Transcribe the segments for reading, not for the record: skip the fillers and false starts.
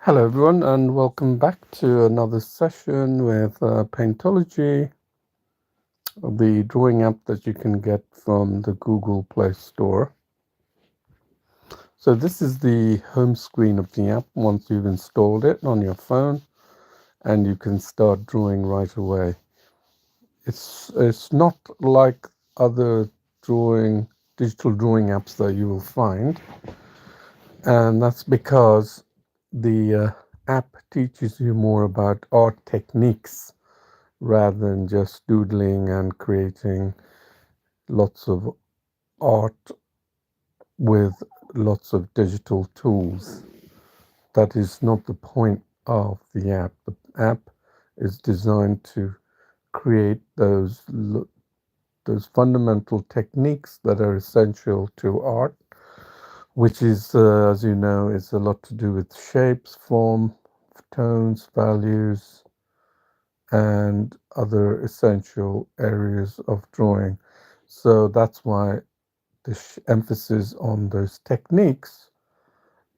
Hello, everyone, and welcome back to another session with Paintology, the drawing app that you can get from the Google Play Store. So this is the home screen of the app once you've installed it on your phone, and you can start drawing right away. It's not like other digital drawing apps that you will find, and that's because the app teaches you more about art techniques rather than just doodling and creating lots of art with lots of digital tools. That is not the point of the app. The app is designed to create those fundamental techniques that are essential to art, which is, as you know, is a lot to do with shapes, form, tones, values, and other essential areas of drawing. So that's why the emphasis on those techniques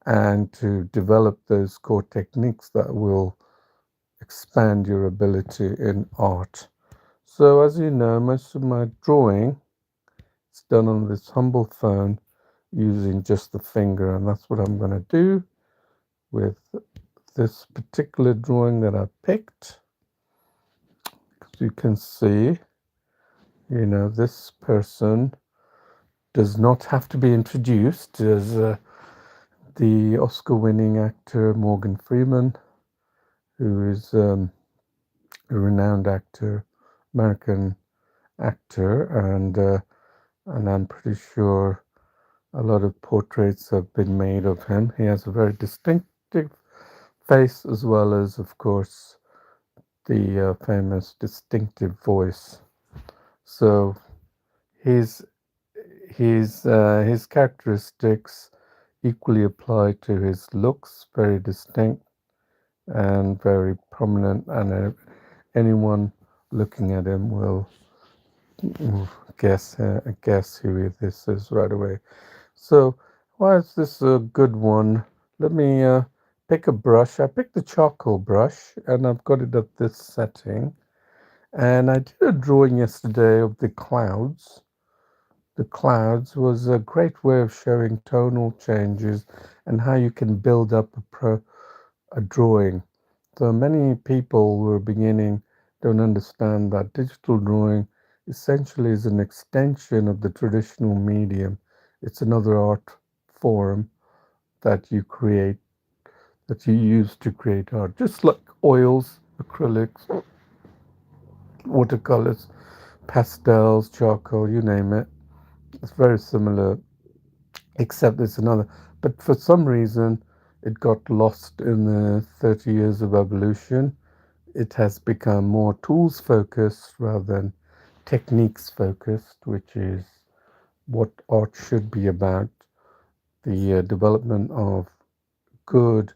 and to develop those core techniques that will expand your ability in art. So as you know, most of my drawing is done on this humble phone using just the finger, and that's what I'm going to do with this particular drawing that I picked. As you can see, this person does not have to be introduced as the Oscar-winning actor Morgan Freeman, who is a renowned actor, American actor, and I'm pretty sure a lot of portraits have been made of him. He has a very distinctive face, as well as, of course, the famous distinctive voice. So his his characteristics equally apply to his looks, very distinct and very prominent, and anyone looking at him will guess who this is right away. So why is this a good one? Let me pick a brush. I picked the charcoal brush, and I've got it at this setting. And I did a drawing yesterday of the clouds. The clouds was a great way of showing tonal changes and how you can build up a drawing. So many people who are beginning don't understand that digital drawing essentially is an extension of the traditional medium. It's another art form that you create, that you use to create art, just like oils, acrylics, watercolors, pastels, charcoal, you name it. It's very similar, except it's another. But for some reason, it got lost in the 30 years of evolution. It has become more tools focused rather than techniques focused, which is what art should be about. The development of good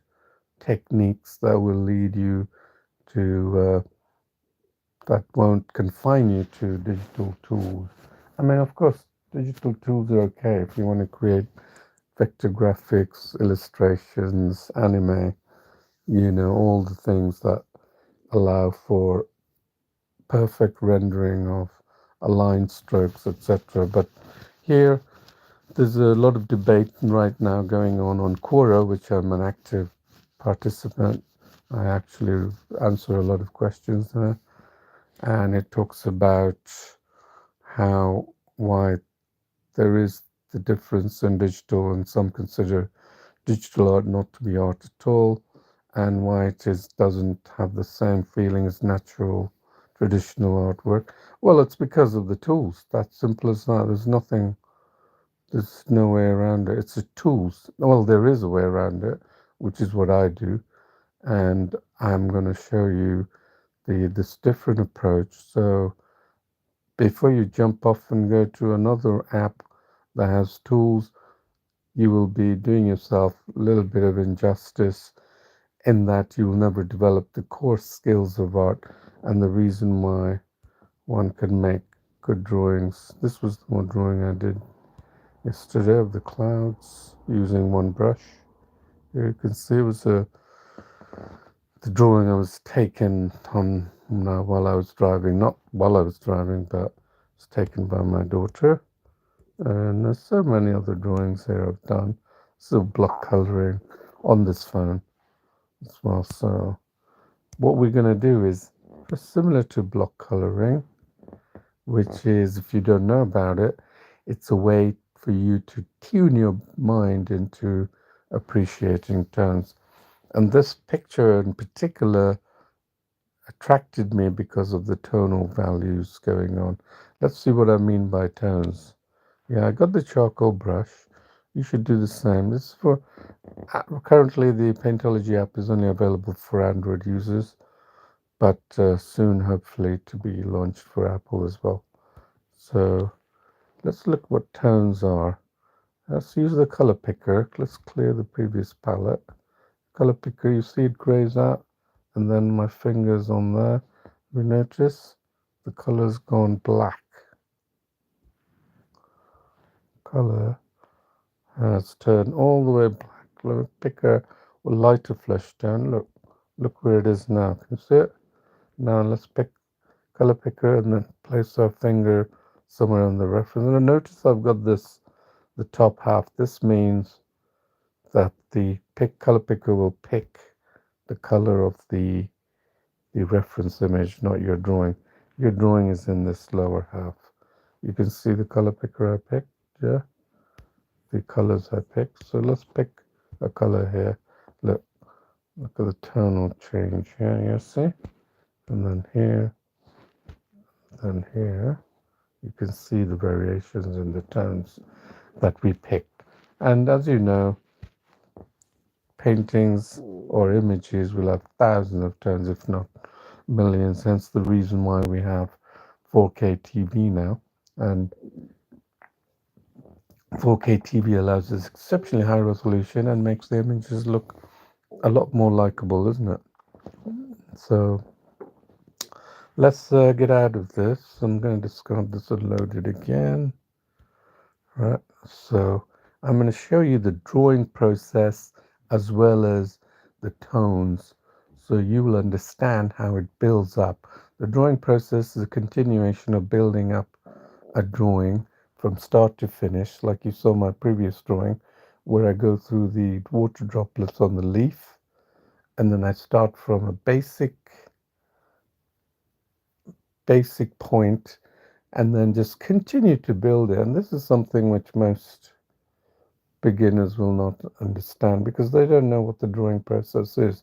techniques that will lead you that won't confine you to digital tools. I mean, of course, digital tools are okay if you want to create vector graphics, illustrations, anime, all the things that allow for perfect rendering of aligned strokes, etc. But here, there's a lot of debate right now going on Quora, which I'm an active participant. I actually answer a lot of questions there, and it talks about why there is the difference in digital, and some consider digital art not to be art at all, and why doesn't have the same feeling as natural traditional artwork. Well, it's because of the tools. That's simple as that. There's no way around it. It's a tools. Well, there is a way around it, which is what I do, and I'm going to show you this different approach. So before you jump off and go to another app that has tools, you will be doing yourself a little bit of injustice in that you will never develop the core skills of art and the reason why one can make good drawings. This was the one drawing I did yesterday of the clouds using one brush. Here you can see it was a the drawing I was taken on while I was driving, not while I was driving, but it was taken by my daughter. And there's so many other drawings here I've done. So block coloring on this phone as well. So what we're going to do is just similar to block coloring, which is, if you don't know about it, it's a way for you to tune your mind into appreciating tones. And this picture in particular attracted me because of the tonal values going on. Let's see what I mean by tones. Yeah, I got the charcoal brush. You should do the same. This is for currently the Paintology app is only available for Android users, but soon hopefully to be launched for Apple as well. So let's look what tones are. Let's use the color picker. Let's clear the previous palette. Color picker, you see it grays out, and then my fingers on there. We notice the color's gone black. Color has turned all the way black. Let me pick a lighter flesh tone. Look where it is now. Can you see it? Now let's pick color picker and then place our finger somewhere on the reference. And notice I've got this, the top half. This means that the color picker will pick the color of the reference image, not your drawing. Your drawing is in this lower half. You can see the color picker I picked, yeah? The colors I picked. So let's pick a color here. Look at the tonal change here, you see? And then here, then here. You can see the variations in the tones that we picked. And as you know, paintings or images will have thousands of tones, if not millions. Hence the reason why we have 4K TV now. And 4K TV allows us exceptionally high resolution and makes the images look a lot more likable, isn't it? So let's get out of this. I'm going to discard this and load it again. Right, so I'm going to show you the drawing process as well as the tones, so you will understand how it builds up. The drawing process is a continuation of building up a drawing from start to finish, like you saw my previous drawing, where I go through the water droplets on the leaf, and then I start from a basic point and then just continue to build it. And this is something which most beginners will not understand because they don't know what the drawing process is.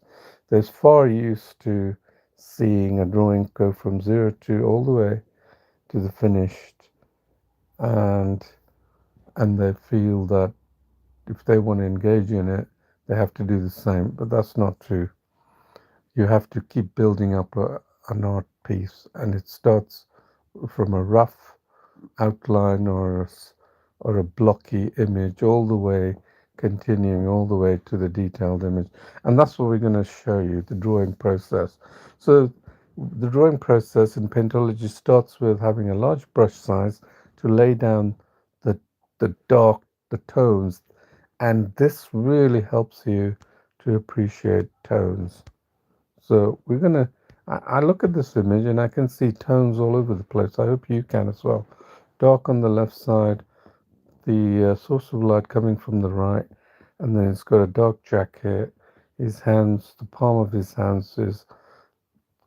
They're far used to seeing a drawing go from 0 to all the way to the finished, and they feel that if they want to engage in it, they have to do the same. But that's not true. You have to keep building up an art piece, and it starts from a rough outline or a blocky image all the way, continuing all the way to the detailed image. And that's what we're going to show you, the drawing process. So the drawing process in Paintology starts with having a large brush size to lay down the the tones, and this really helps you to appreciate tones. So we're going to, I look at this image and I can see tones all over the place. I hope you can as well. Dark on the left side, the source of light coming from the right, and then it's got a dark jacket. His hands, the palm of his hands is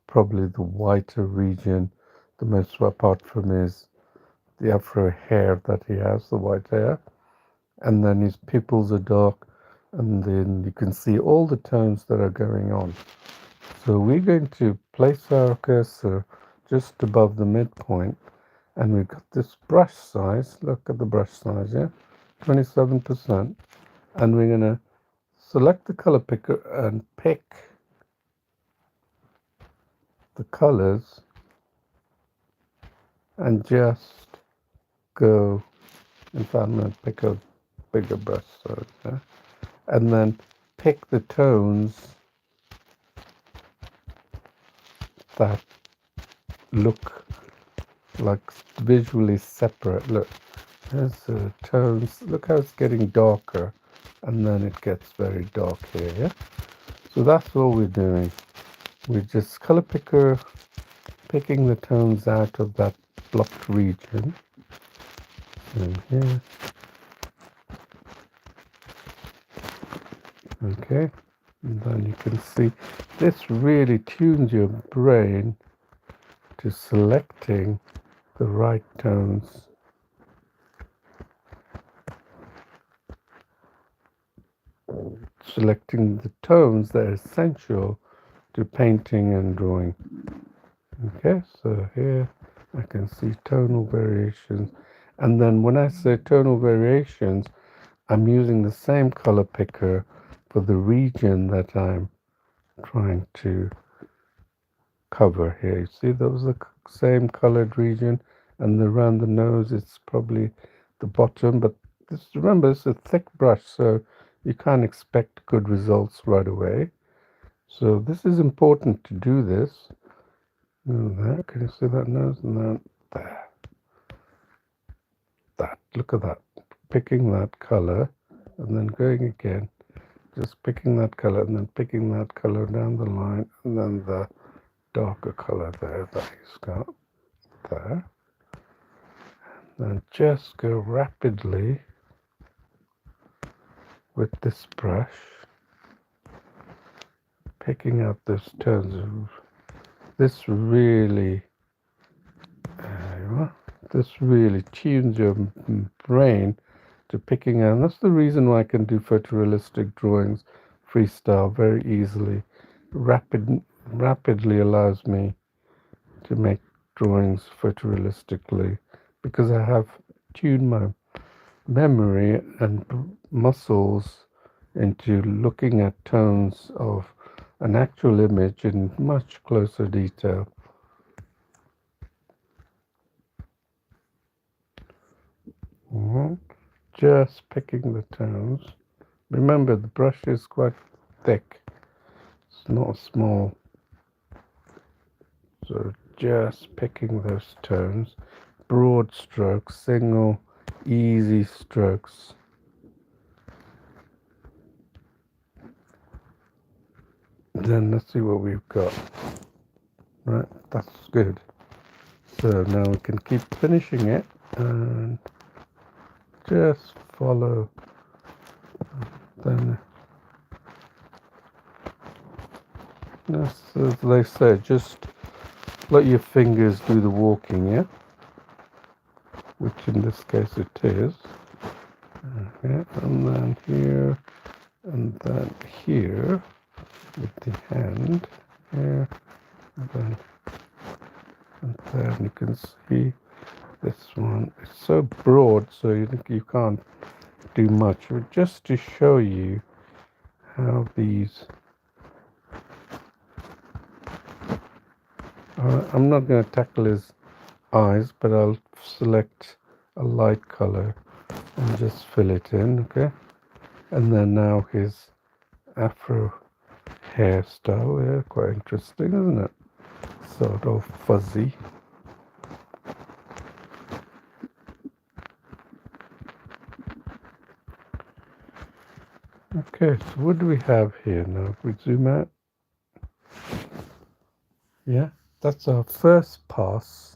probably the whiter region, the most apart from the afro hair that he has, the white hair. And then his pupils are dark, and then you can see all the tones that are going on. So we're going to place our cursor just above the midpoint, and we've got this brush size. Look at the brush size, yeah? 27%. And we're going to select the color picker and pick the colors and just go. In fact, I'm going to pick a bigger brush size, yeah? And then pick the tones that look like visually separate. Look, there's tones. Look how it's getting darker, and then it gets very dark here. Yeah. So that's all we're doing. We're just color picker, picking the tones out of that blocked region. And here. Okay. And then you can see this really tunes your brain to selecting the right tones. Selecting the tones that are essential to painting and drawing. Okay, so here I can see tonal variations. And then when I say tonal variations, I'm using the same color picker for the region that I'm trying to cover here. You see those are the same colored region, and around the nose it's probably the bottom, but this, remember, it's a thick brush, so you can't expect good results right away. So this is important to do this. There, can you see that nose? And then there. That, look at that. Picking that color and then going again. Just picking that color and then picking that color down the line, and then the darker color there that he's got there. And just go rapidly with this brush, picking up those tones. This really, this really tunes your brain to picking out. And that's the reason why I can do photorealistic drawings freestyle very easily. Rapidly allows me to make drawings photorealistically because I have tuned my memory and muscles into looking at tones of an actual image in much closer detail. Just picking the tones. Remember, the brush is quite thick. It's not small. So just picking those tones. Broad strokes, single, easy strokes. Then let's see what we've got. Right, that's good. So now we can keep finishing it and just follow. Then, as they say, just let your fingers do the walking, yeah? Which in this case it is. Okay, and then here, and then here, with the hand, here, and then you can see this one. It's so broad, so you think you can't do much. But just to show you how these, I'm not going to tackle his eyes, but I'll select a light color and just fill it in, okay? And then now his afro hairstyle, yeah, quite interesting, isn't it? Sort of fuzzy. Okay, so what do we have here now? If we zoom out, yeah, that's our first pass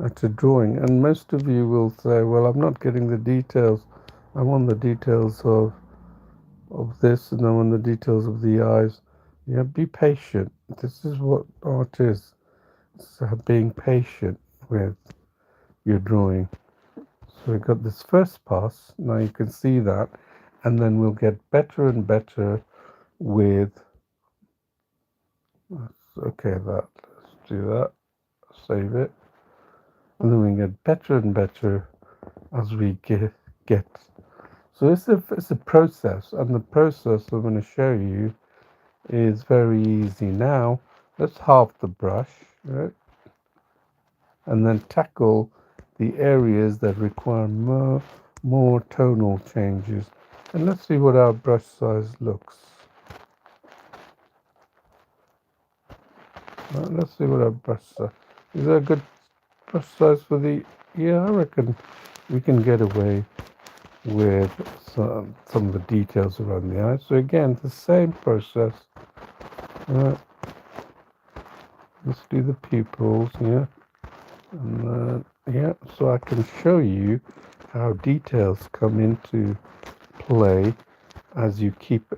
at a drawing. And most of you will say, well, I'm not getting the details. I want the details of this, and I want the details of the eyes. Yeah, be patient. This is what art is. It's being patient with your drawing. So we got this first pass. Now you can see that, and then we'll get better and better with. Okay, let's do that. Save it, and then we get better and better as we get. So it's a process, and the process I'm going to show you is very easy. Now let's halve the brush, right? And then tackle the areas that require more tonal changes. And let's see what our brush size looks. Let's see what our brush size is. That a good brush size for the? Yeah, I reckon we can get away with some of the details around the eye. So again, the same process. Let's do the pupils, yeah. And yeah, so I can show you how details come into play as you keep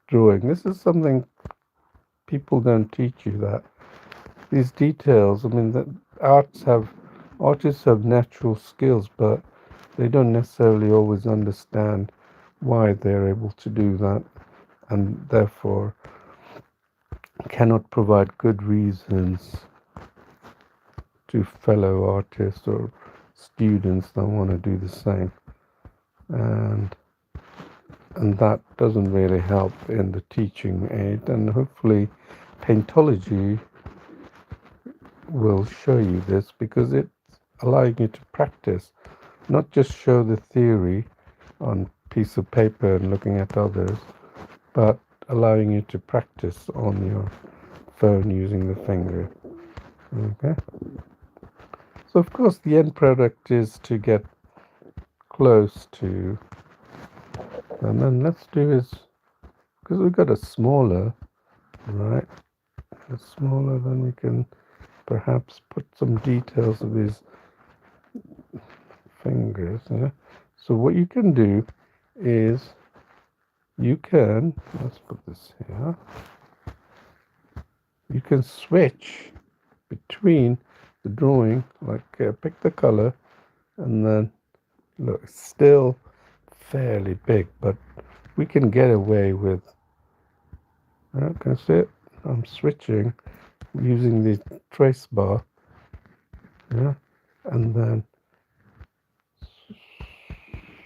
drawing. This is something people don't teach you, that these details, I mean, that artists have natural skills, but they don't necessarily always understand why they're able to do that, and therefore cannot provide good reasons to fellow artists or students that want to do the same. And that doesn't really help in the teaching aid, and hopefully Paintology will show you this, because it's allowing you to practice, not just show the theory on piece of paper and looking at others, but allowing you to practice on your phone using the finger. Okay, so of course the end product is to get close to, and then let's do is, because we've got a smaller, right, a smaller, then we can perhaps put some details of his fingers. Yeah? So what you can do is you can, let's put this here, you can switch between the drawing, like pick the color, and then look, it's still fairly big, but we can get away with, can you see it? I'm switching using the trace bar, yeah, and then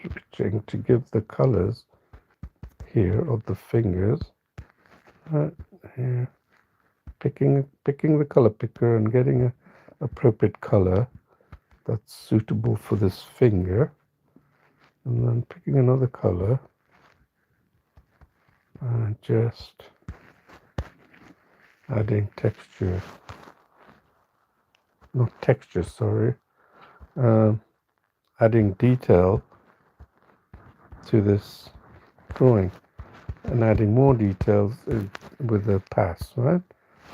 switching to give the colors here of the fingers, right here, picking the color picker and getting a appropriate color that's suitable for this finger, and then picking another color and just adding texture, not texture, sorry, adding detail to this drawing, and adding more details with the pass, right?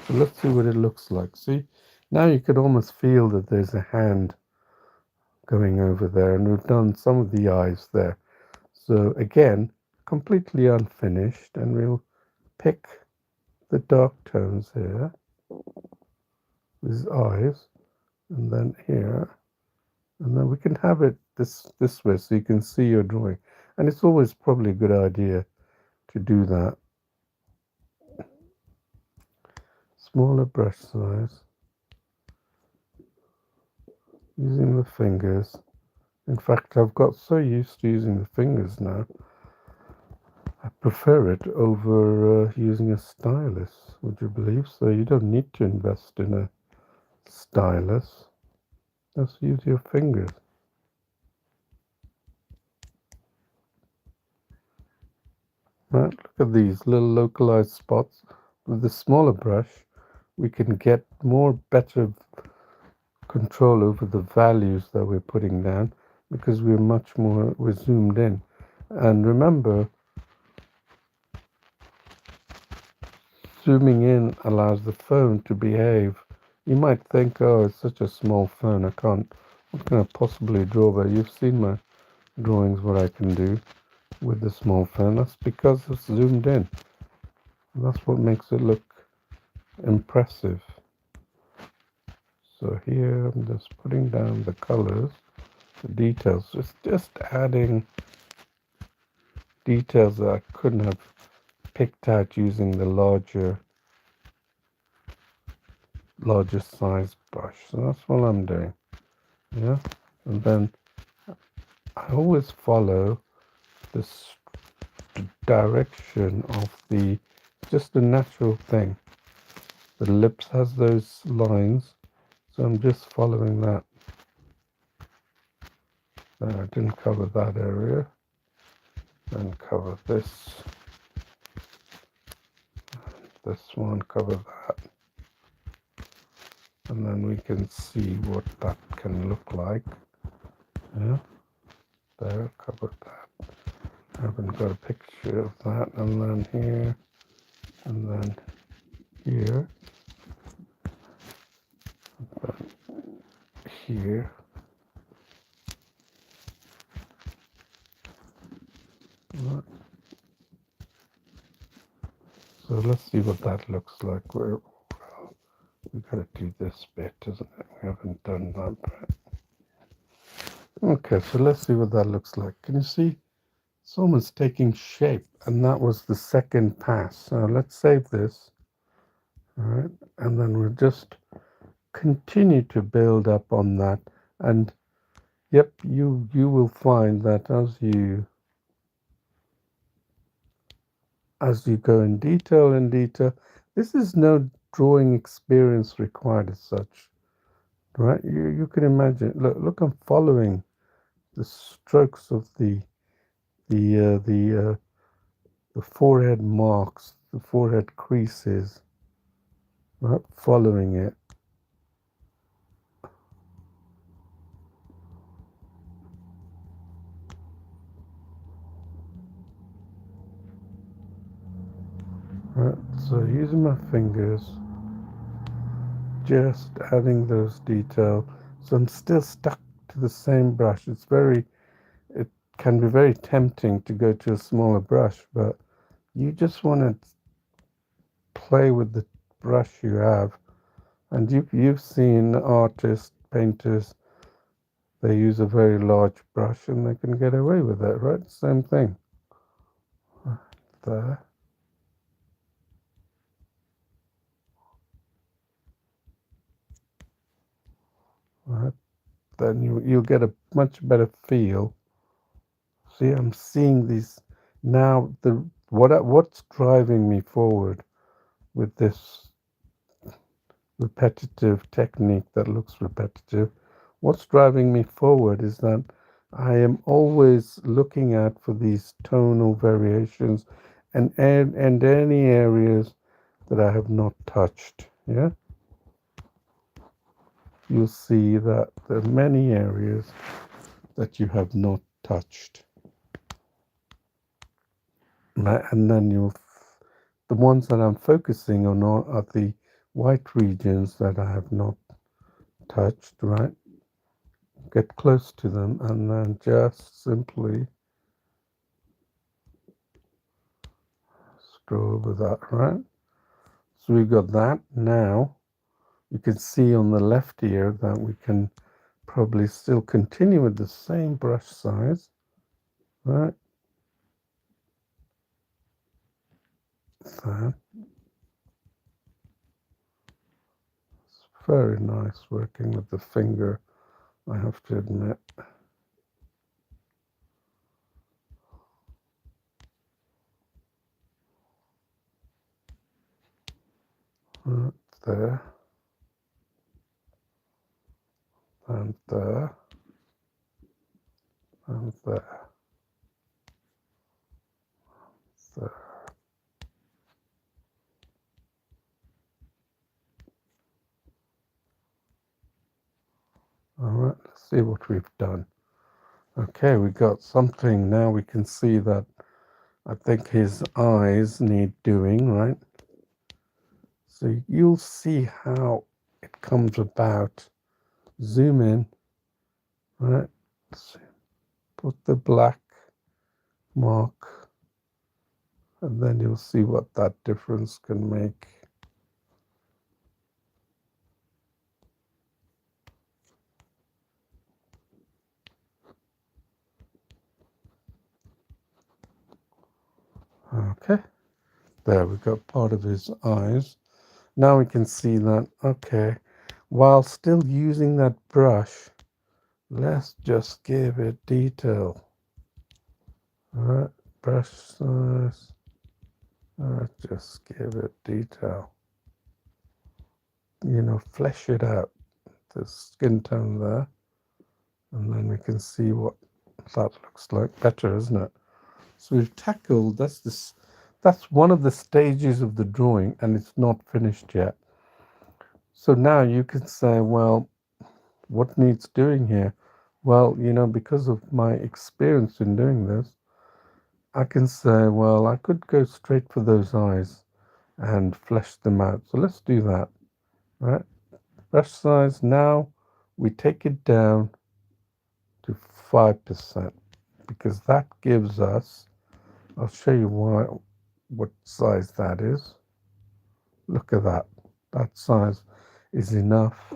So let's see what it looks like. See, now you could almost feel that there's a hand going over there, and we've done some of the eyes there. So again, completely unfinished, and we'll pick the dark tones here, his eyes, and then here, and then we can have it this way so you can see your drawing. And it's always probably a good idea to do that. Smaller brush size, using the fingers. In fact, I've got so used to using the fingers now, I prefer it over using a stylus, would you believe? So you don't need to invest in a stylus. Just use your fingers. Right, look at these little localized spots. With the smaller brush, we can get better control over the values that we're putting down, because we're zoomed in. And remember, zooming in allows the phone to behave. You might think, oh, it's such a small phone, what can I possibly draw? But you've seen my drawings, what I can do with the small phone. That's because it's zoomed in. That's what makes it look impressive. So here I'm just putting down the colors, the details, just adding details that I couldn't have picked out using the larger size brush. So that's what I'm doing. Yeah, and then I always follow this direction of just a natural thing. The lips has those lines, so I'm just following that. I didn't cover that area. Then cover this. This one, cover that. And then we can see what that can look like. Yeah, there, cover that. haven't got a picture of that, and then here, and then here, and here. Right. So let's see what that looks like. We've got to do this bit, isn't it? We haven't done that bit. Okay, so let's see what that looks like. Can you see? It's almost taking shape, and that was the second pass. So let's save this. All right, and then we'll just continue to build up on that. And yep, you will find that as you go in detail, this is no drawing experience required as such, right? You can imagine. Look, I'm following the strokes of the forehead marks, the forehead creases, right? Following it. Right, so using my fingers, just adding those details. So I'm still stuck to the same brush. It can be very tempting to go to a smaller brush, but you just want to play with the brush you have. And you've seen artists, painters, they use a very large brush and they can get away with it, right? Same thing. There. Right. Then you'll get a much better feel. See, I'm seeing these now. What's driving me forward with this repetitive technique that looks repetitive? What's driving me forward is that I am always looking at for these tonal variations and any areas that I have not touched. Yeah, you'll see that there are many areas that you have not touched. And then the ones that I'm focusing on are the white regions that I have not touched, right? Get close to them and then just simply scroll over that, right? So we've got that. Now you can see on the left here that we can probably still continue with the same brush size, right? That. It's very nice working with the finger, I have to admit. Right there. And there. And there. There. All right, let's see what we've done. Okay, we got something. Now we can see that I think his eyes need doing, right? So you'll see how it comes about. Zoom in, right? Put the black mark, and then you'll see what that difference can make. Okay, there we got part of his eyes. Now we can see that, okay, while still using that brush, let's just give it detail. All right, brush size. Let's just give it detail. Flesh it out, the skin tone there. And then we can see what that looks like better, isn't it? So we've tackled, that's one of the stages of the drawing, and it's not finished yet. So now you can say, well, what needs doing here? Well, because of my experience in doing this, I can say, well, I could go straight for those eyes and flesh them out. So let's do that, right? Brush size, now we take it down to 5% because that gives us, I'll show you what size that is. Look at that. That size is enough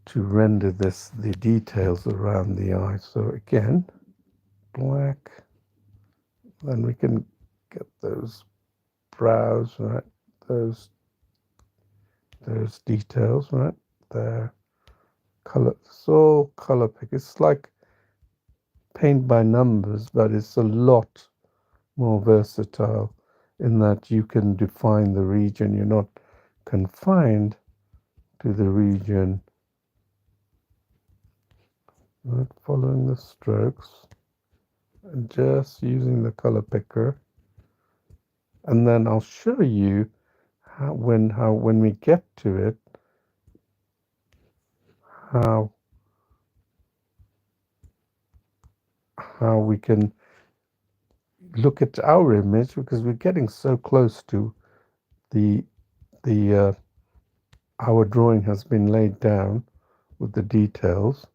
to render the details around the eye. So again, black, then we can get those brows, right? Those details, right? There. Color, it's all color pick. It's like paint by numbers, but it's a lot more versatile in that you can define the region. You're not confined to the region. Right, following the strokes and just using the color picker. And then I'll show you how when we get to it, how we can look at our image, because we're getting so close to the our drawing has been laid down with the details,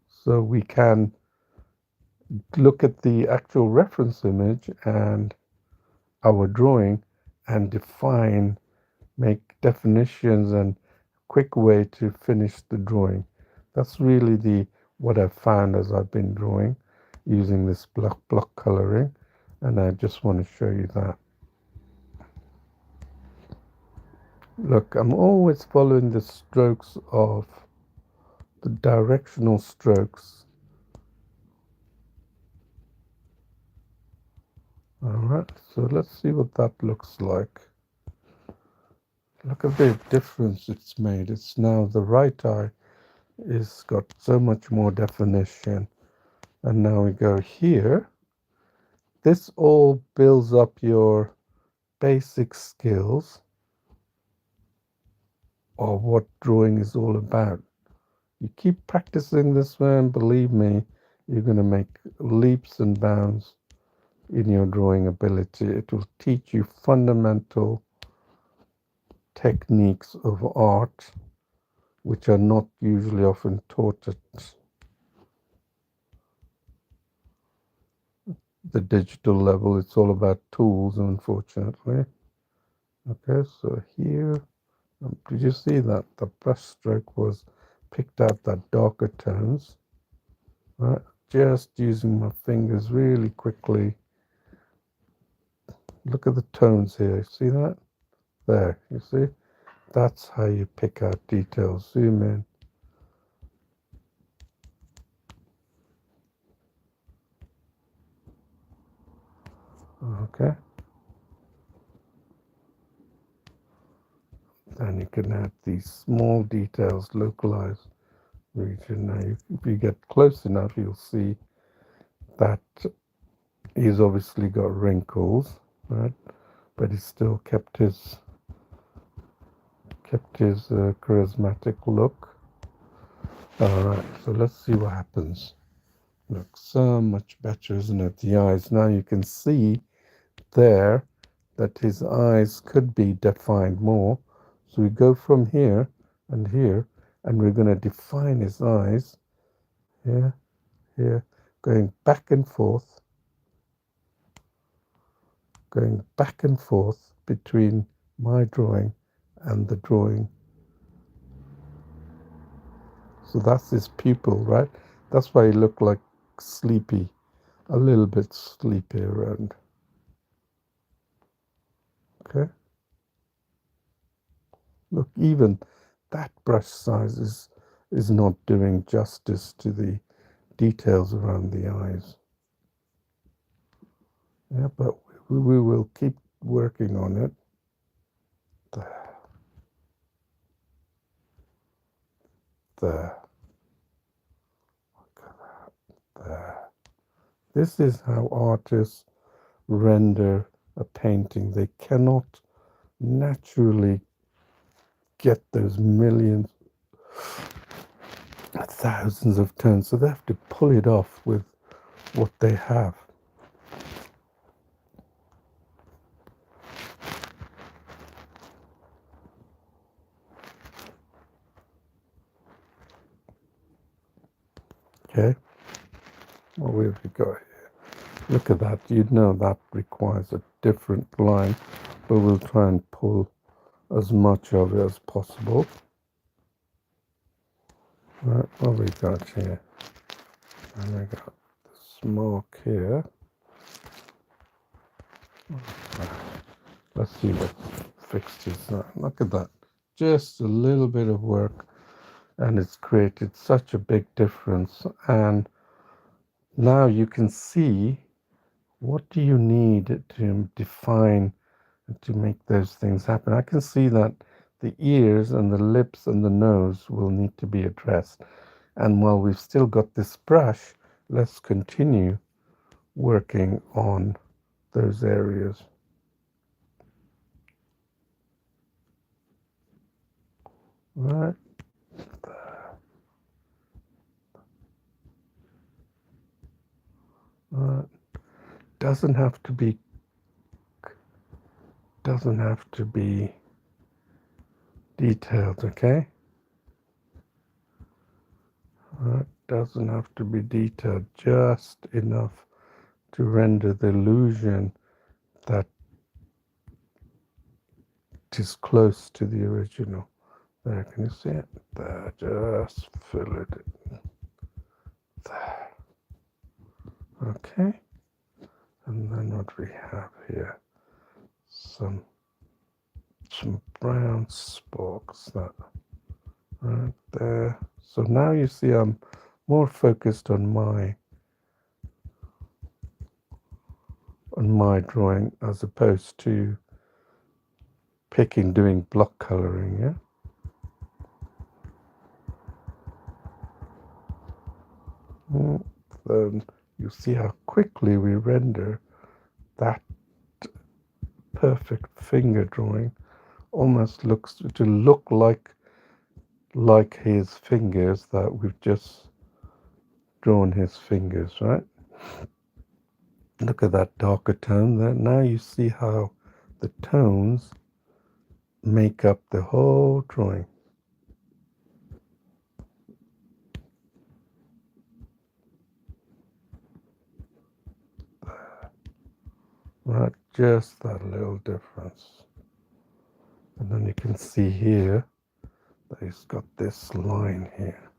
so we can look at the actual reference image and our drawing and make definitions and quick way to finish the drawing. That's really what I've found as I've been drawing using this block coloring, and I just want to show you that. Look, I'm always following the strokes of the directional strokes. Alright, so let's see what that looks like. Look at the difference it's made. It's now the right eye is got so much more definition. And now we go here. This all builds up your basic skills of what drawing is all about. You keep practicing this way, and believe me, you're going to make leaps and bounds in your drawing ability. It will teach you fundamental techniques of art which are not usually often taught at the digital level. It's all about tools, unfortunately. Okay, so here, did you see that the brush stroke was picked out that darker tones, right? Just using my fingers really quickly. Look at the tones here. See that? There, you see? That's how you pick out details. Zoom in. Okay. Then you can add these small details, localized region. Now, if you get close enough, you'll see that he's obviously got wrinkles, right? But he still kept his charismatic look. All right, so let's see what happens. Look, so much better, isn't it? The eyes. Now you can see there that his eyes could be defined more. So we go from here, and we're going to define his eyes here, here, going back and forth between my drawing and the drawing. So that's his pupil, right? That's why he looked like sleepy, a little bit sleepy around. Okay. Look, even that brush size is not doing justice to the details around the eyes. Yeah, but we will keep working on it. There. There. Look at that. There. This is how artists render a painting. They cannot naturally get those millions, thousands of tones, so they have to pull it off with what they have. Okay, what have we got here? Look at that. You'd know that requires a different line, but we'll try and pull as much of it as possible. Right, what have we got here? And we got the smoke here. Let's see what fixed is now. Look at that. Just a little bit of work, and it's created such a big difference. And now you can see what do you need to define to make those things happen. I can see that the ears and the lips and the nose will need to be addressed. And while we've still got this brush, let's continue working on those areas. Right. Right. Doesn't have to be detailed, okay? Doesn't have to be detailed, just enough to render the illusion that it is close to the original. There, can you see it? There, just fill it in. There. Okay. And then what we have here, some brown spokes that right there. So now you see I'm more focused on my drawing as opposed to doing block coloring, yeah? Then you see how quickly we render that perfect finger drawing. Almost looks to look like his fingers, that we've just drawn his fingers, right? Look at that darker tone there. Now you see how the tones make up the whole drawing. Right, just that little difference. And then you can see here that he's got this line here,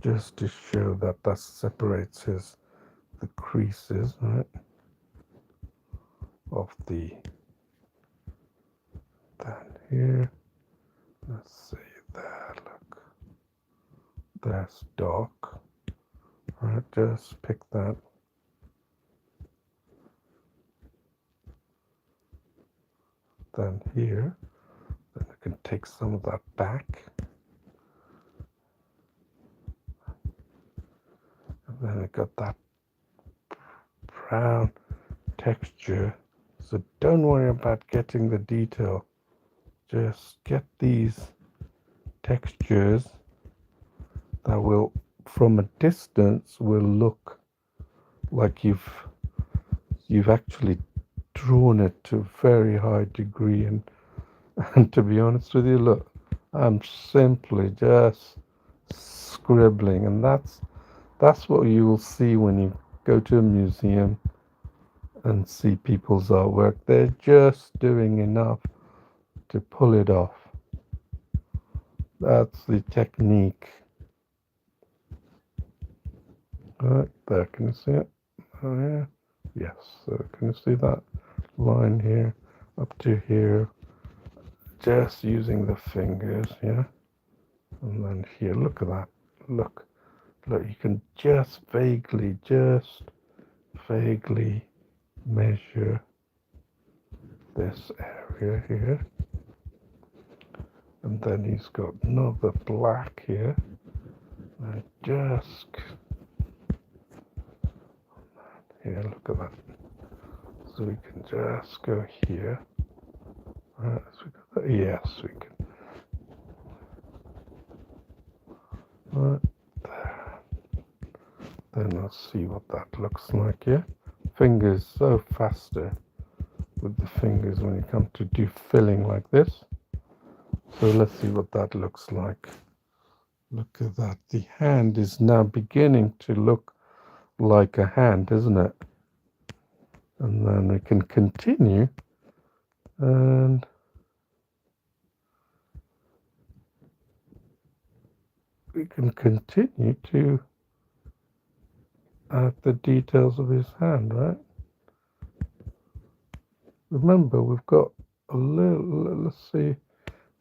just to show that separates the creases, right, of the that here. Let's see there, look, that's dark, right, just pick that. Then here, then I can take some of that back. And then I got that brown texture. So don't worry about getting the detail. Just get these textures that will, from a distance, will look like you've actually drawn it to a very high degree. And to be honest with you, look, I'm simply just scribbling, and that's what you will see when you go to a museum and see people's artwork. They're just doing enough to pull it off. That's the technique. Right there, can you see it? Oh yeah, yes. So can you see that line here up to here? Just using the fingers, yeah. And then here, look at that. Look, you can just vaguely measure this area here. And then he's got another black here. And just here, look at that. So we can just go here. So yes, we can. Right there. then I'll see what that looks like here. Fingers so faster with the fingers when you come to do filling like this. So let's see what that looks like. Look at that. The hand is now beginning to look like a hand, isn't it? And then we can continue and we can continue to add the details of his hand, right? Remember, we've got a little, let's see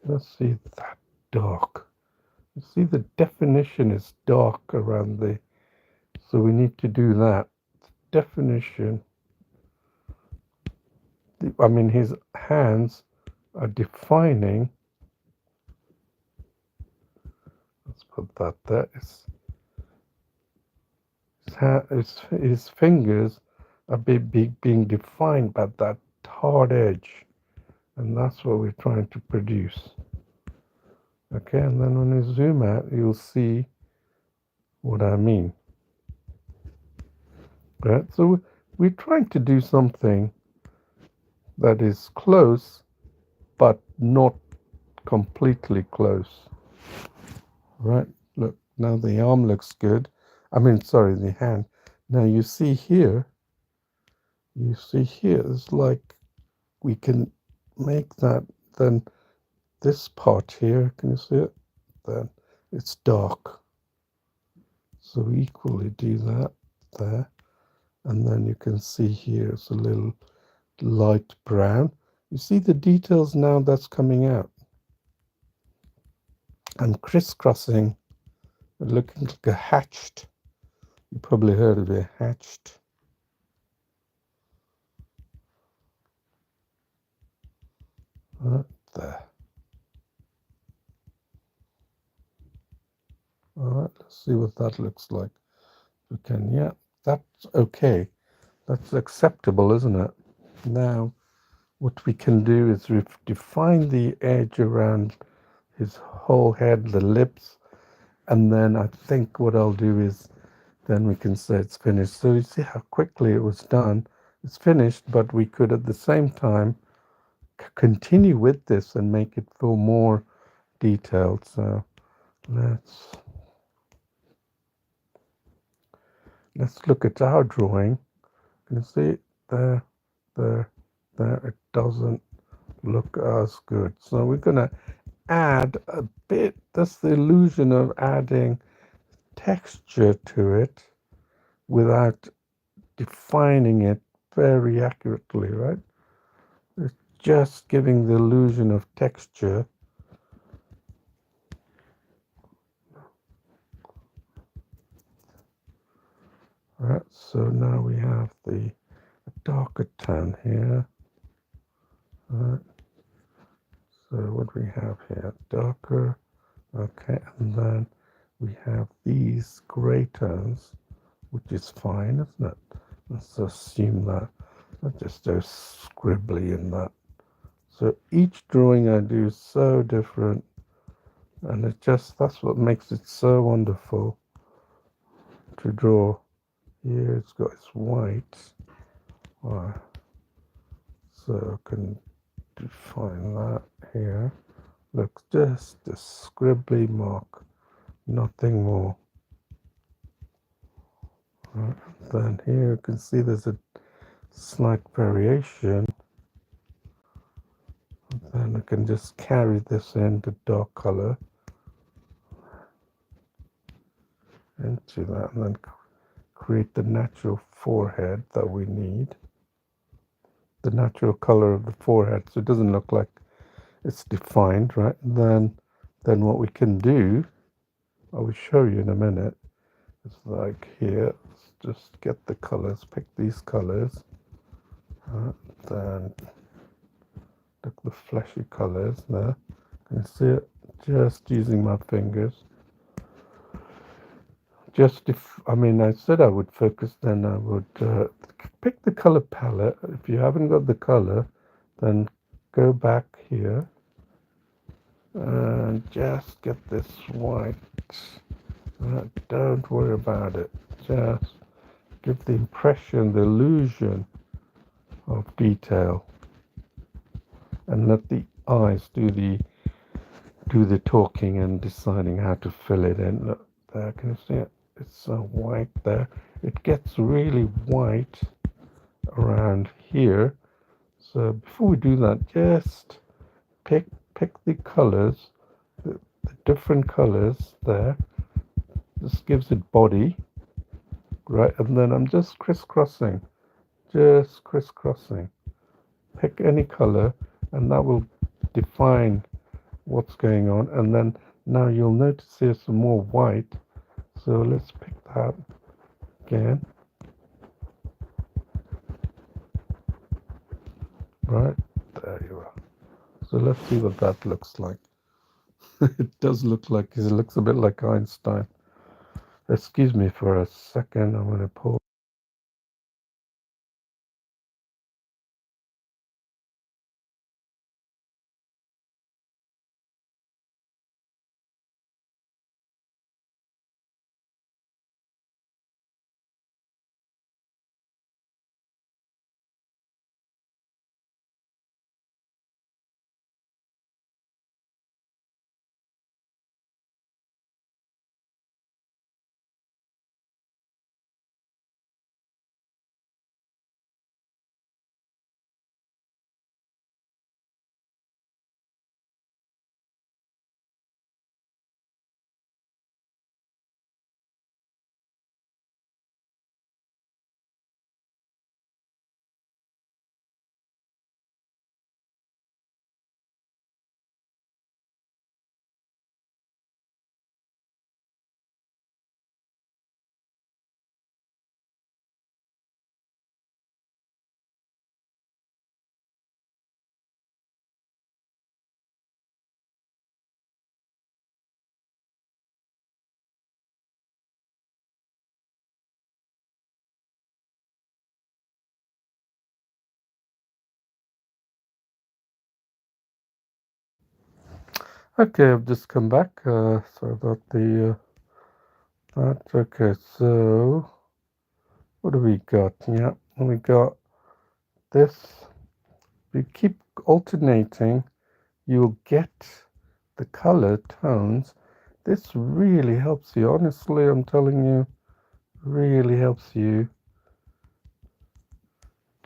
that dark. You see the definition is dark around the, so we need to do that. Definition, I mean his hands are defining, let's put that there, his fingers are being defined by that hard edge, and that's what we're trying to produce. Okay, and then when you zoom out, you'll see what I mean. Right, so we're trying to do something that is close, but not completely close. Right, look, now the arm looks good. I mean, sorry, the hand. Now you see here, it's like we can make that, then this part here, can you see it? Then it's dark. So we equally do that there. And then you can see here it's a little light brown. You see the details now that's coming out. And crisscrossing, looking like a hatched. You probably heard of it, hatched. Right there. All right, let's see what that looks like. We can, yeah, that's okay. That's acceptable, isn't it? Now, what we can do is define the edge around his whole head, the lips, and then I think what I'll do is then we can say it's finished. So you see how quickly it was done. It's finished, but we could at the same time continue with this and make it feel more detailed. So let's look at our drawing. Can you see it? There, it doesn't look as good. So we're going to add a bit, that's the illusion of adding texture to it without defining it very accurately, right? It's just giving the illusion of texture. Right, so now we have the darker tone here. Right. So what do we have here? Darker. Okay, and then we have these gray tones, which is fine, isn't it? Let's assume that. I just do scribbly in that. So each drawing I do is so different, and that's what makes it so wonderful to draw. Here it's got its white. Wow. So I can define that here. Looks just a scribbly mark, nothing more. Right. Then here you can see there's a slight variation. Then I can just carry this into dark color into that, and then create the natural forehead that we need. The natural color of the forehead, so it doesn't look like it's defined, right? Then what we can do, I will show you in a minute, is like here, let's just get the colors, pick these colors, then look the fleshy colors there. Can you see it? Just using my fingers. Just I mean, I said I would focus, then I would pick the color palette. If you haven't got the color, then go back here and just get this white. Don't worry about it. just give the impression, the illusion of detail, and let the eyes do the talking and deciding how to fill it in. Look there, can you see it? It's so white there. It gets really white around here. So before we do that, just pick the colors, the different colors there. This gives it body, right? And then I'm just crisscrossing, pick any color, and that will define what's going on. And then now you'll notice there's some more white, so let's pick that again, right there you are. So let's see what that looks like. It does look like, it looks a bit like Einstein. Excuse me for a second, I'm going to pause. Okay, I've just come back. Sorry about the that. Okay, so what do we got? Yeah, we got this. We keep alternating, you'll get the color tones. This really helps you. Honestly, I'm telling you, really helps you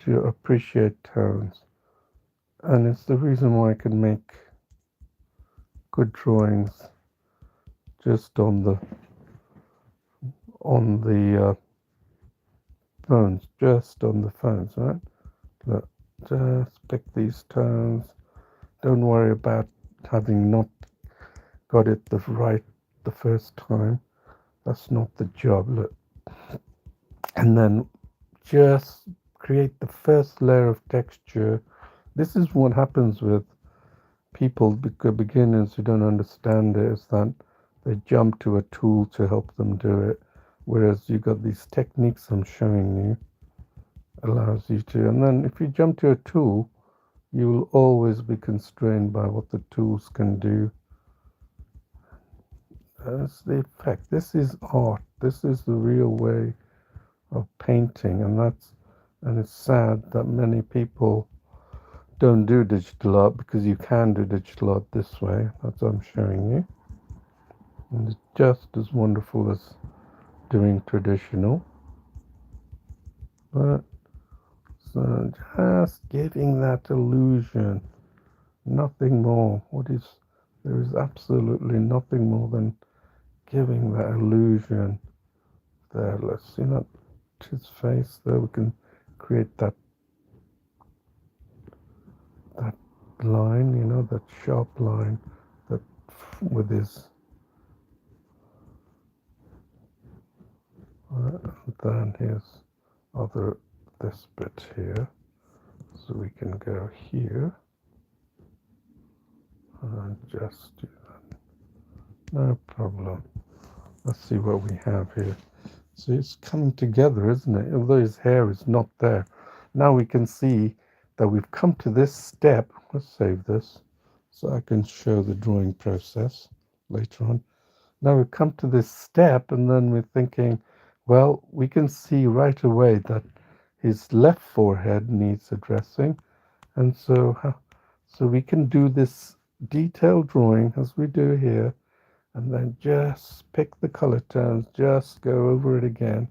to appreciate tones. And it's the reason why I can make good drawings just on the phones, just on the phones, right? Look, just pick these tones. Don't worry about having not got it the first time. That's not the job. Look, and then just create the first layer of texture. This is what happens with people, beginners who don't understand it, is that they jump to a tool to help them do it, whereas you got these techniques I'm showing you allows you to. And then if you jump to a tool, you will always be constrained by what the tools can do. That's the effect. This is art. This is the real way of painting, and it's sad that many people don't do digital art, because you can do digital art this way. That's what I'm showing you, and it's just as wonderful as doing traditional. But so just giving that illusion, nothing more. There is absolutely nothing more than giving that illusion there. Let's see that his face there. We can create that line, that sharp line that with his then his this bit here, so we can go here and just do that, no problem. Let's see what we have here. So it's coming together, isn't it? Although his hair is not there. Now we can see that we've come to this step. Let's save this so I can show the drawing process later on. Now we've come to this step, and then we're thinking, Well, we can see right away that his left forehead needs addressing, and so we can do this detailed drawing as we do here, and then just pick the color tones, just go over it again,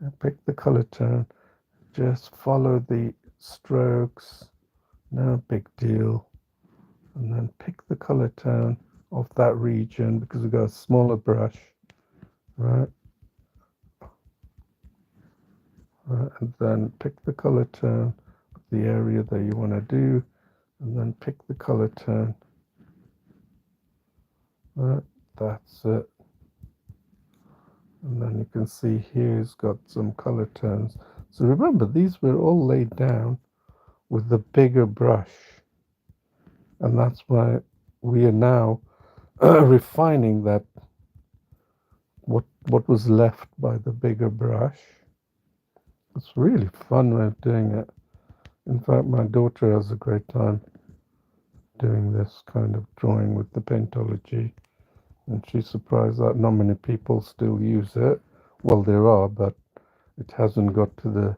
and pick the color tone, just follow the strokes, no big deal, and then pick the color tone of that region because we've got a smaller brush, right? And then pick the color tone of the area that you want to do, and then pick the color tone. Right, that's it. And then you can see here it's got some color tones. So remember, these were all laid down with the bigger brush, and that's why we are now refining that what was left by the bigger brush. It's really fun way of doing it. In fact, my daughter has a great time doing this kind of drawing with the Paintology, and she's surprised that not many people still use it. Well, there are, but it hasn't got to the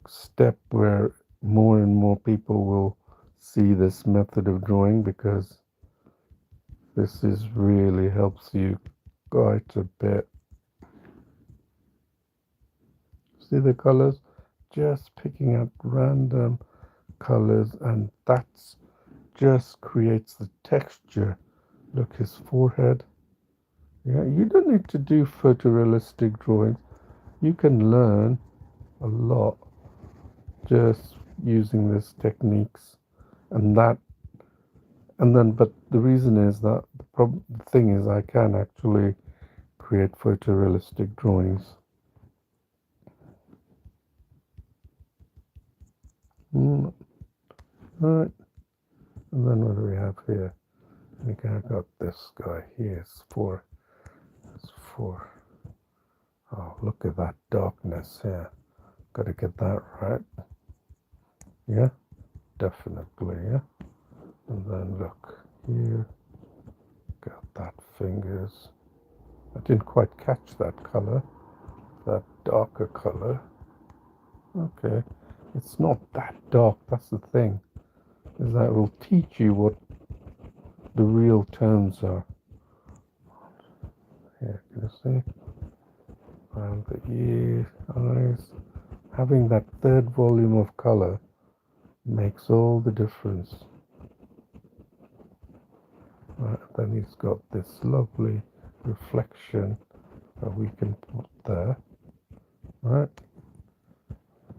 step where more and more people will see this method of drawing, because this is really helps you quite a bit. See the colors? Just picking up random colors, and that's just creates the texture. Look, his forehead. Yeah, you don't need to do photorealistic drawings. You can learn a lot just using these techniques, and that, and then, but the reason is that the thing is I can actually create photorealistic drawings. Right, and then what do we have here? I think I got this guy here. It's for, oh, look at that darkness here. Got to get that right. Yeah, definitely, yeah. And then look here, got that fingers. I didn't quite catch that color, that darker color. Okay, it's not that dark, that's the thing, is that it will teach you what the real tones are. Here, can you see? And the ears, eyes. Having that third volume of color makes all the difference. Right, then he's got this lovely reflection that we can put there. Right,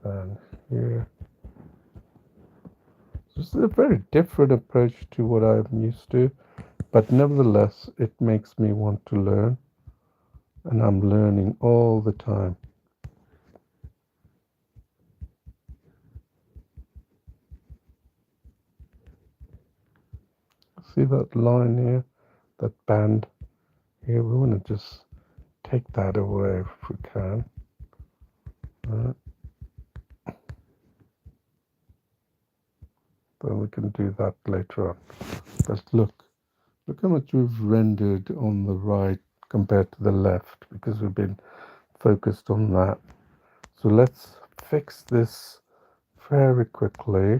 and here. So this is a very different approach to what I'm used to, but nevertheless, it makes me want to learn, and I'm learning all the time. See that line here, that band here? We want to just take that away if we can. Right. Then we can do that later on. But look how much we've rendered on the right compared to the left, because we've been focused on that. So let's fix this very quickly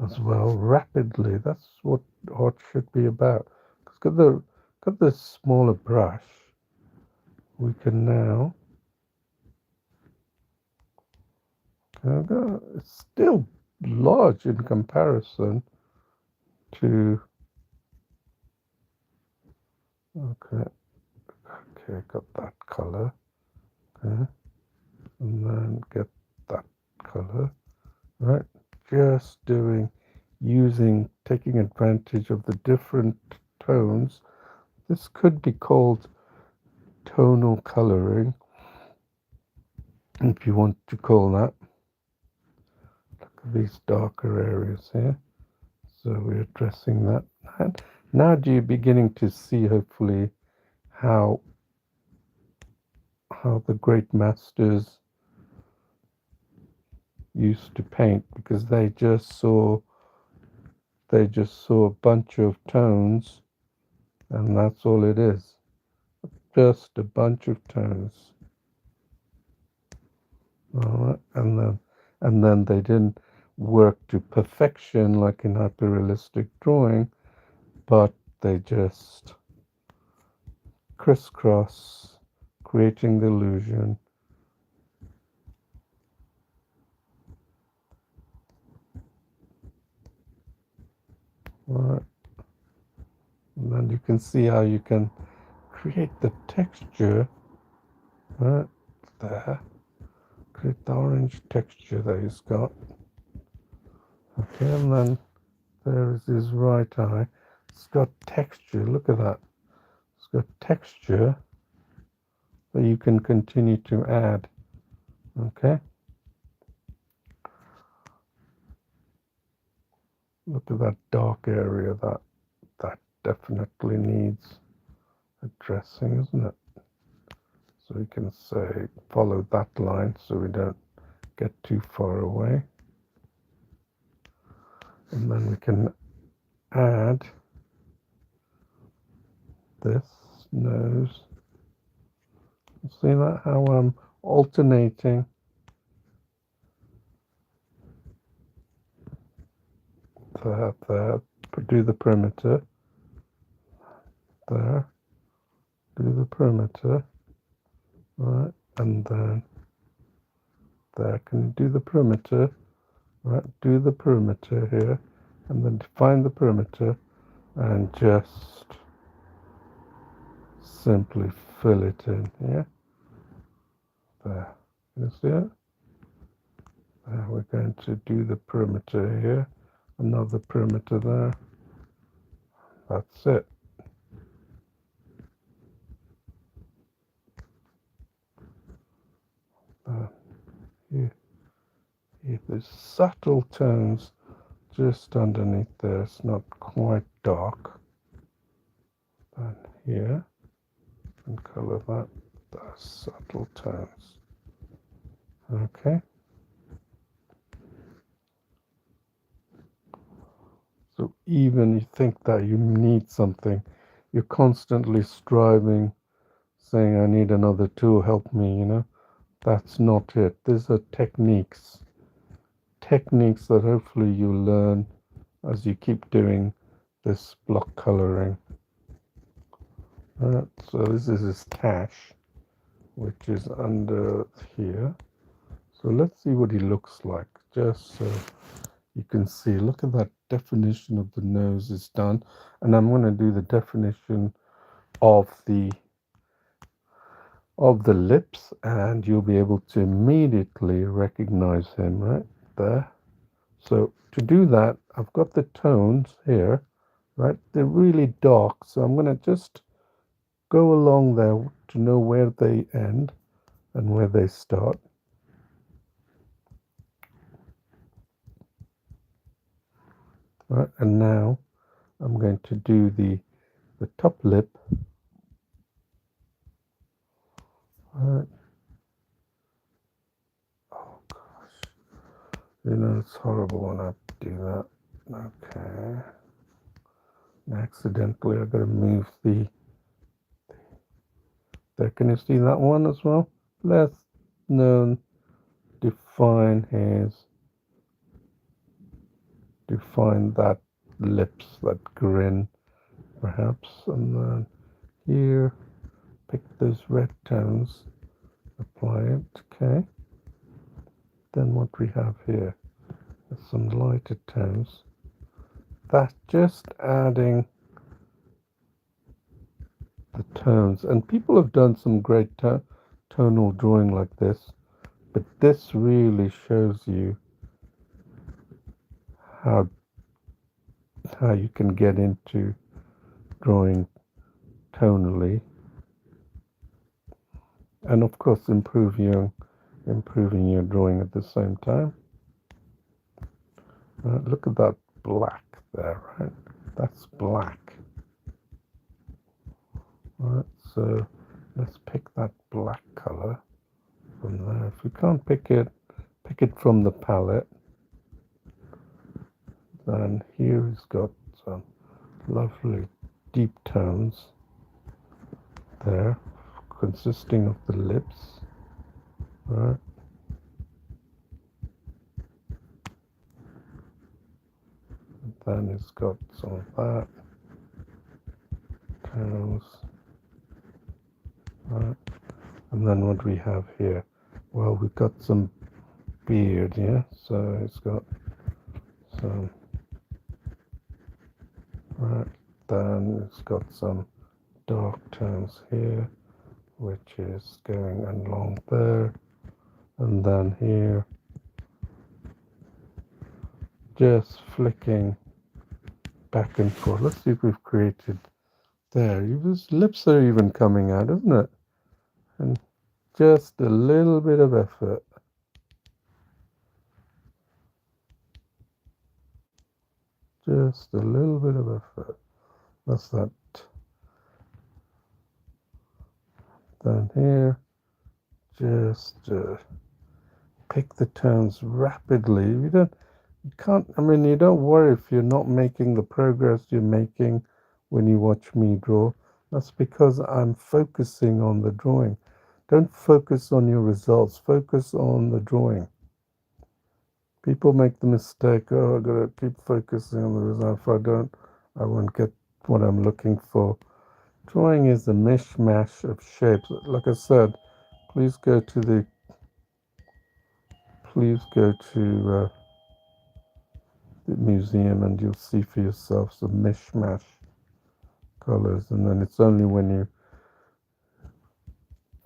as well, rapidly. That's what art should be about. Because got the smaller brush, we can now, it's still large in comparison to, okay, got that color, okay, and then get that color, right, just taking advantage of the different tones. This could be called tonal coloring, if you want to call that. Look at these darker areas here. So we're addressing that. And now you're beginning to see, hopefully, how the great masters used to paint, because they just saw a bunch of tones, and that's all it is. just a bunch of tones. All right, and then they didn't work to perfection like in hyperrealistic drawing, but they just crisscross, creating the illusion. All right, and then you can see how you can create the texture right there. Create the orange texture that he's got. Okay, and then there is his right eye. It's got texture. Look at that. It's got texture that you can continue to add. Okay. Look at that dark area. That definitely needs addressing, isn't it? So we can say follow that line so we don't get too far away. And then we can add this nose. See that, how I'm alternating there, do the perimeter, there, do the perimeter, right, and then there, can you do the perimeter, right, do the perimeter here, and then define the perimeter, and just simply fill it in here, there, you see it? There, we're going to do the perimeter here, another perimeter there, that's it. Here, there's subtle tones just underneath there. It's not quite dark. And here, and color that. Those subtle tones. Okay. So even you think that you need something, you're constantly striving, saying, I need another tool, help me, you know. That's not it. These are techniques that hopefully you learn as you keep doing this block coloring. So this is his cache, which is under here. So let's see what he looks like, just so you can see. Look at that definition of the nose is done, and I'm going to do the definition of the lips, and you'll be able to immediately recognize him right there. So to do that, I've got the tones here, right? They're really dark, so I'm going to just go along there to know where they end and where they start. Right, and now I'm going to do the top lip. Right. Oh gosh, you know it's horrible when I do that. Okay. And accidentally I got to move the. There, can you see that one as well? Let's define that lips, that grin, perhaps, and then here, pick those red tones, apply it, okay. Then what we have here is some lighter tones. That's just adding the tones, and people have done some great tonal drawing like this, but this really shows you how you can get into drawing tonally, and of course improving your drawing at the same time. Look at that black there, right? That's black. Right, so let's pick that black color from there. If we can't pick it from the palette. Then here he's got some lovely deep tones there. consisting of the lips, right? And then it's got some of that, toes, right? And then what we have here? Well, we've got some beard, yeah? So it's got some, right? Then it's got some dark tones here, which is going along there. And then here, just flicking back and forth. Let's see if we've created there. His lips are even coming out, isn't it? And just a little bit of effort. Just a little bit of effort. That's that. Then here, just pick the tones rapidly. You can't, I mean, you don't worry if you're not making the progress you're making when you watch me draw. That's because I'm focusing on the drawing. Don't focus on your results. Focus on the drawing. People make the mistake, oh, I've got to keep focusing on the result. If I don't, I won't get what I'm looking for. Drawing is a mishmash of shapes. Like I said, please go to the museum and you'll see for yourself some mishmash colors. And then it's only when you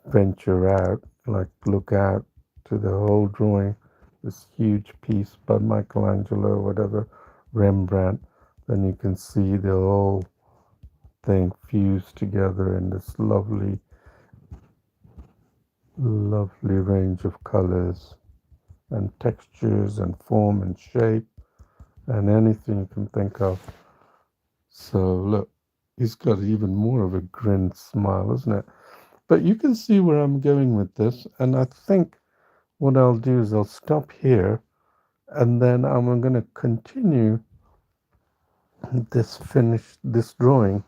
venture out, like look out to the whole drawing, this huge piece by Michelangelo or whatever, Rembrandt, then you can see the whole thing fused together in this lovely range of colors and textures and form and shape and anything you can think of. So look, he's got even more of a grin smile, isn't it? But you can see where I'm going with this, and I think what I'll do is I'll stop here, and then I'm going to continue this drawing.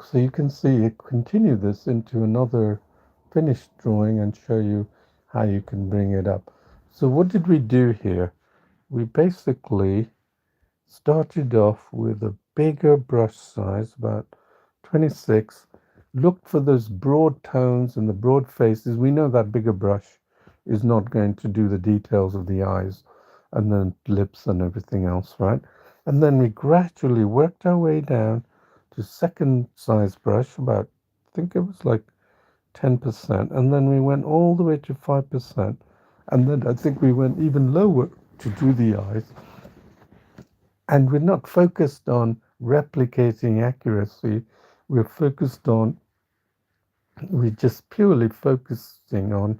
So you can see, continue this into another finished drawing and show you how you can bring it up. So what did we do here? We basically started off with a bigger brush size, about 26, looked for those broad tones and the broad faces. We know that bigger brush is not going to do the details of the eyes and the lips and everything else, right? And then we gradually worked our way down to second size brush, about, I think it was like 10%, and then we went all the way to 5%, and then I think we went even lower to do the eyes. And we're not focused on replicating accuracy. We're just purely focusing on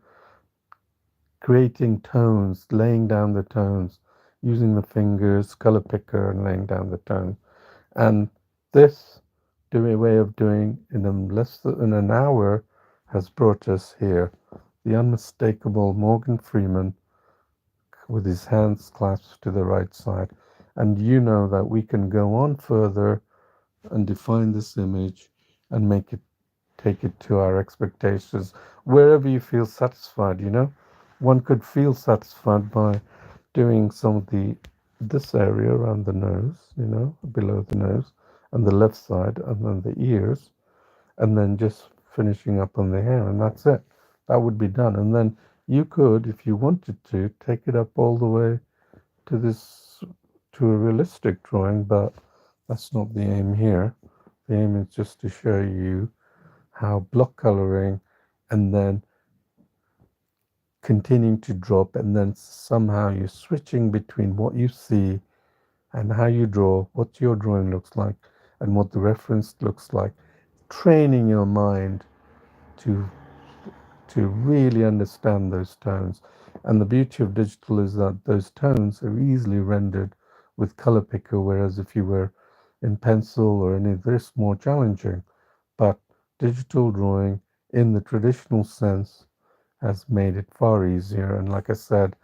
creating tones, laying down the tones, using the fingers, color picker, and laying down the tone. And this way of doing in less than an hour has brought us here. The unmistakable Morgan Freeman with his hands clasped to the right side. And you know that we can go on further and define this image and take it to our expectations wherever you feel satisfied. One could feel satisfied by doing some of this area around the nose, below the nose, and the left side, and then the ears, and then just finishing up on the hair, and that's it. That would be done. And then you could, if you wanted to, take it up all the way to a realistic drawing, but that's not the aim here. The aim is just to show you how block coloring and then continuing to drop, and then somehow you're switching between what you see and how you draw, what your drawing looks like, and what the reference looks like, training your mind to really understand those tones. And the beauty of digital is that those tones are easily rendered with color picker, whereas if you were in pencil or any of this, more challenging. But digital drawing in the traditional sense has made it far easier. And like I said,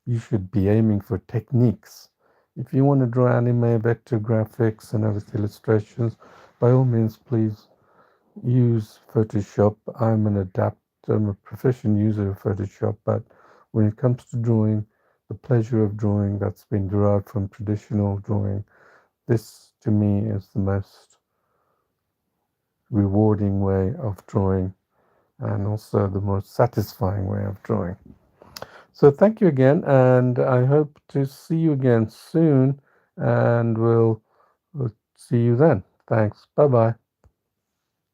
you should be aiming for techniques. If you want to draw anime, vector graphics, and other illustrations, by all means, please use Photoshop. I'm a proficient user of Photoshop, but when it comes to drawing, the pleasure of drawing that's been derived from traditional drawing, this to me is the most rewarding way of drawing and also the most satisfying way of drawing. So thank you again, and I hope to see you again soon, and we'll see you then. Thanks. Bye bye.